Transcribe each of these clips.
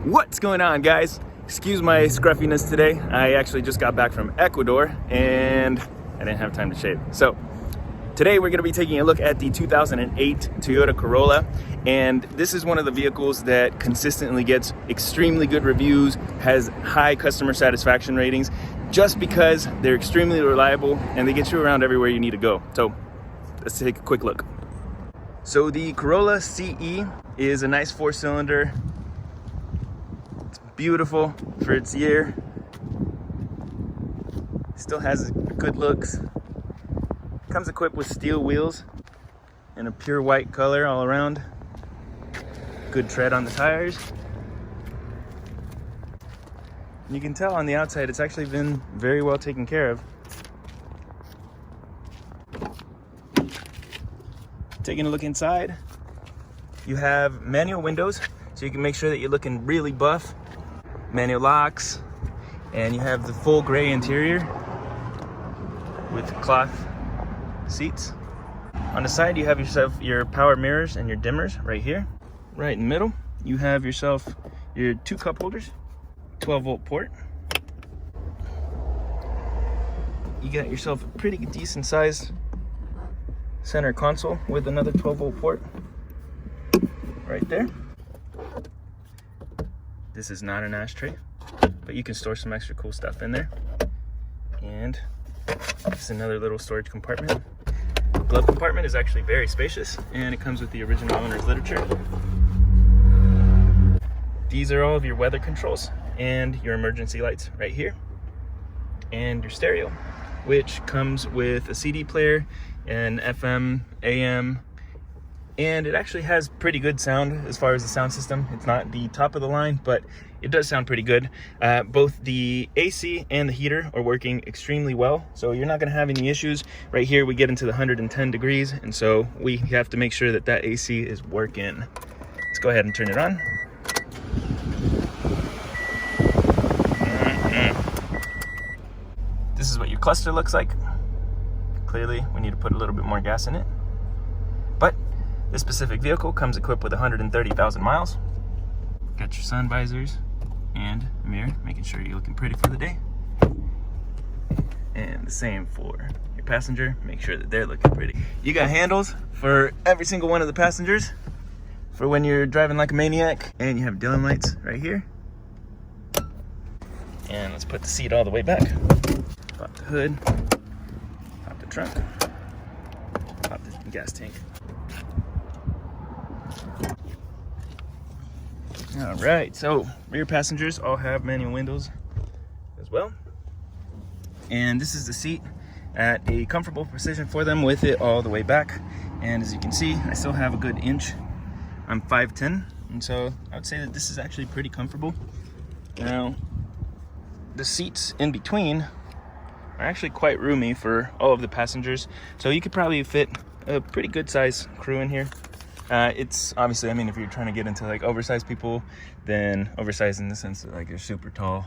What's going on, guys? Excuse my scruffiness today. I actually just got back from Ecuador and I didn't have time to shave. So today we're going to be taking a look at the 2008 Toyota Corolla, and this is one of the vehicles that consistently gets extremely good reviews, has high customer satisfaction ratings, just because they're extremely reliable and they get you around everywhere you need to go. So let's take a quick look. So the Corolla CE is a nice 4-cylinder. It's beautiful for its year. Still has good looks. Comes equipped with steel wheels and a pure white color all around. Good tread on the tires. You can tell on the outside it's actually been very well taken care of. Taking a look inside, you have manual windows, so you can make sure that you're looking really buff. Manual locks, and you have the full gray interior with cloth seats. On the side, you have yourself your power mirrors and your dimmers right here. Right in the middle, you have yourself your 2 cup holders, 12-volt port. You got yourself a pretty decent sized center console with another 12-volt port right there. This is not an ashtray, but you can store some extra cool stuff in there. And this is another little storage compartment. The glove compartment is actually very spacious, and it comes with the original owner's literature. These are all of your weather controls and your emergency lights right here, and your stereo, which comes with a CD player and FM, AM, and it actually has pretty good sound as far as the sound system. It's not the top of the line, but it does sound pretty good. Both the AC and the heater are working extremely well, so you're not going to have any issues. Right here we get into the 110 degrees, and so we have to make sure that that AC is working. Let's go ahead and turn it on. This is what your cluster looks like. Clearly, we need to put a little bit more gas in it. But this specific vehicle comes equipped with 130,000 miles. Got your sun visors and a mirror, making sure you're looking pretty for the day. And the same for your passenger, make sure that they're looking pretty. You got handles for every single one of the passengers for when you're driving like a maniac. And you have daytime lights right here. And let's put the seat all the way back. Pop the hood, pop the trunk, pop the gas tank. All right, so rear passengers all have manual windows as well. And this is the seat at a comfortable position for them with it all the way back. And as you can see, I still have a good inch. I'm 5'10", and so I would say that this is actually pretty comfortable. Now, the seats in between are actually quite roomy for all of the passengers, so you could probably fit a pretty good size crew in here. It's obviously, I mean, if you're trying to get into like oversized people, then oversized in the sense that like you're super tall,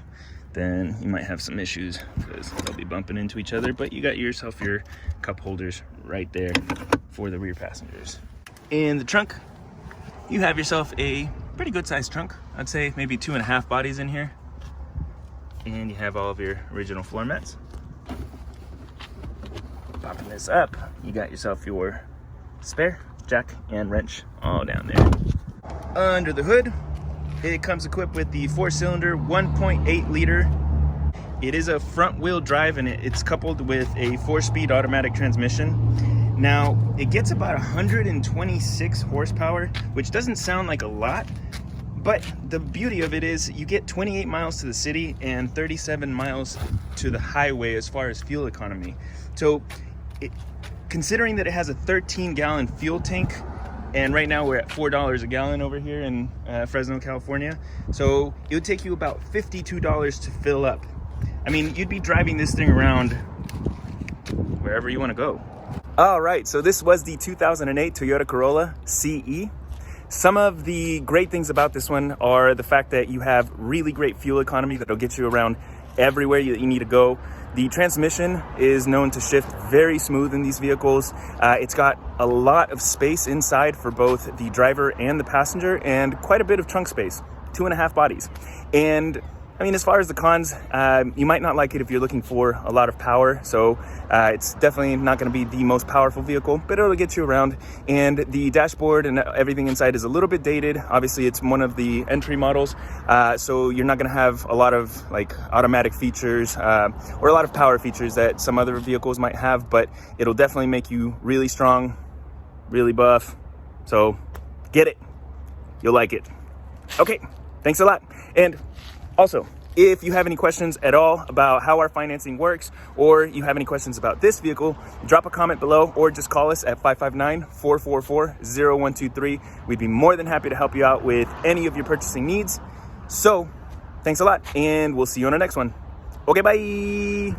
then you might have some issues because they'll be bumping into each other. But you got yourself your cup holders right there for the rear passengers. In the trunk, you have yourself a pretty good sized trunk. I'd say maybe 2.5 bodies in here. And you have all of your original floor mats. Popping this up, you got yourself your spare, jack, and wrench all down there. Under the hood, it comes equipped with the 4-cylinder 1.8 liter. It is a front-wheel drive, and it's coupled with a 4-speed automatic transmission. Now, it gets about 126 horsepower, which doesn't sound like a lot, but the beauty of it is you get 28 miles to the city and 37 miles to the highway as far as fuel economy. So considering that it has a 13-gallon fuel tank, and right now we're at $4 a gallon over here in Fresno, California, so it would take you about $52 to fill up. I mean, you'd be driving this thing around wherever you want to go. All right, so this was the 2008 Toyota Corolla CE. Some of the great things about this one are the fact that you have really great fuel economy that'll get you around everywhere you need to go. The transmission is known to shift very smooth in these vehicles. It's got a lot of space inside for both the driver and the passenger, and quite a bit of trunk space. 2.5 bodies. And I mean, as far as the cons, you might not like it if you're looking for a lot of power. So it's definitely not going to be the most powerful vehicle, but it'll get you around. And the dashboard and everything inside is a little bit dated. Obviously, it's one of the entry models. So you're not going to have a lot of like automatic features or a lot of power features that some other vehicles might have, but it'll definitely make you really strong, really buff. So get it. You'll like it. Okay, thanks a lot. And also, if you have any questions at all about how our financing works, or you have any questions about this vehicle, drop a comment below or just call us at 559-444-0123. We'd be more than happy to help you out with any of your purchasing needs. So, thanks a lot, and we'll see you on the next one. Okay, bye.